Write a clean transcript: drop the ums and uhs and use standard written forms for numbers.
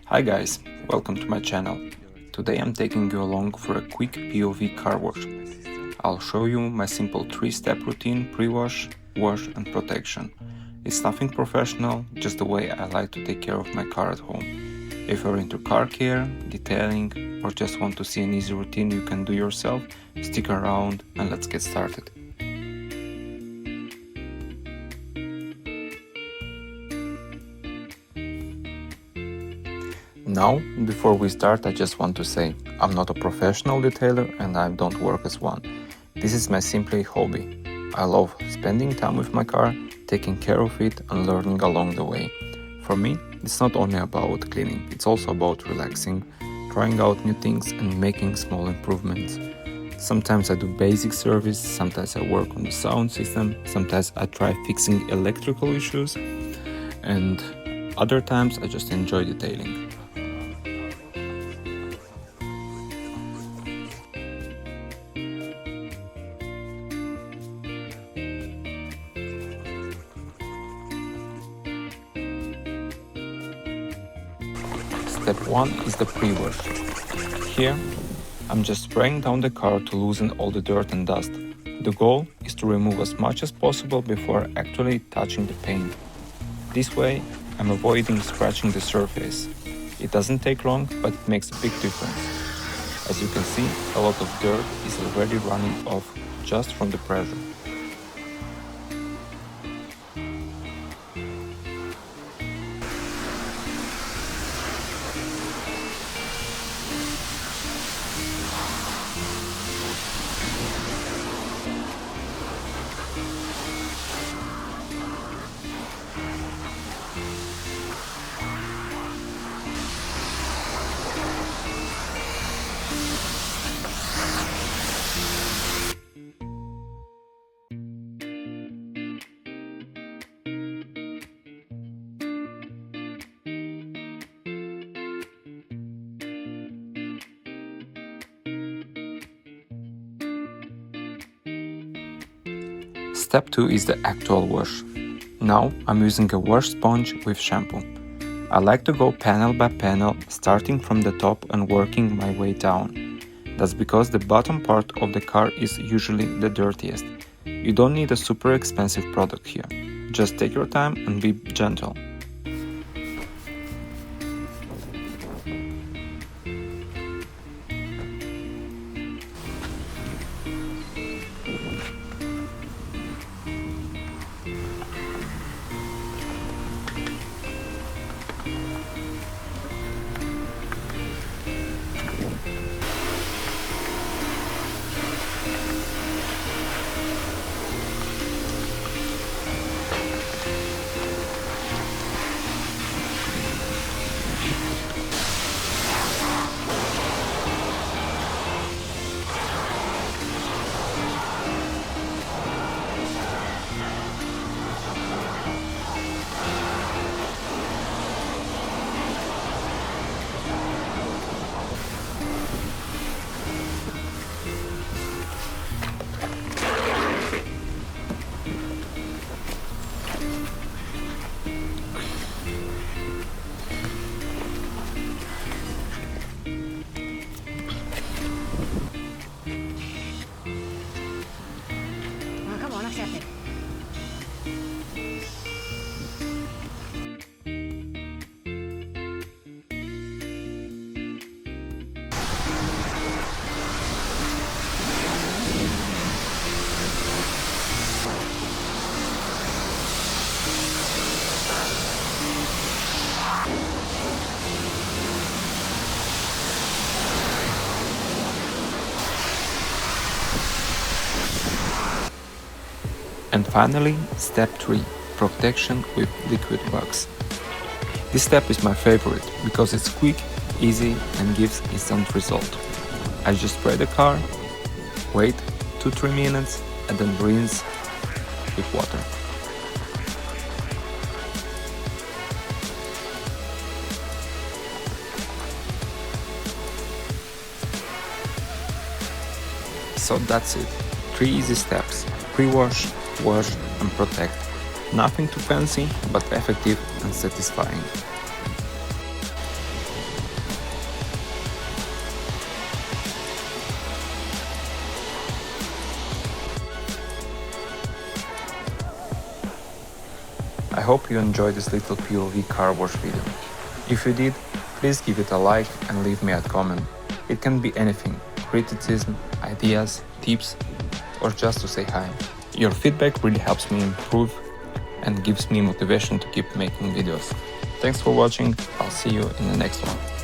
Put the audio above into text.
Hi guys, welcome to my channel. Today I'm taking you along for a quick POV car wash. I'll show you my simple 3-step routine: pre-wash, wash and protection. It's nothing professional, just the way I like to take care of my car at home. If you're into car care, detailing, or just want to see an easy routine you can do yourself, stick around and let's get started. Now, before we start, I just want to say, I'm not a professional detailer and I don't work as one. This is my simply hobby. I love spending time with my car, taking care of it and learning along the way. For me, it's not only about cleaning, it's also about relaxing, trying out new things and making small improvements. Sometimes I do basic service, sometimes I work on the sound system, sometimes I try fixing electrical issues, and other times I just enjoy detailing. Step 1 is the pre-wash. Here, I'm just spraying down the car to loosen all the dirt and dust. The goal is to remove as much as possible before actually touching the paint. This way, I'm avoiding scratching the surface. It doesn't take long, but it makes a big difference. As you can see, a lot of dirt is already running off just from the pressure. Step 2 is the actual wash. Now I'm using a wash sponge with shampoo. I like to go panel by panel, starting from the top and working my way down. That's because the bottom part of the car is usually the dirtiest. You don't need a super expensive product here. Just take your time and be gentle. Come on, accept it. And finally, step 3, protection with liquid wax. This step is my favorite because it's quick, easy and gives instant result. I just spray the car, wait 2-3 minutes and then rinse with water. So that's it. 3 easy steps: pre-wash, wash and protect. Nothing too fancy, but effective and satisfying. hope you enjoyed this little POV car wash video. If you did, please give it a like and leave me a comment. It can be anything, criticism, ideas, tips, or just to say hi. Your feedback really helps me improve and gives me motivation to keep making videos. Thanks for watching, I'll see you in the next one.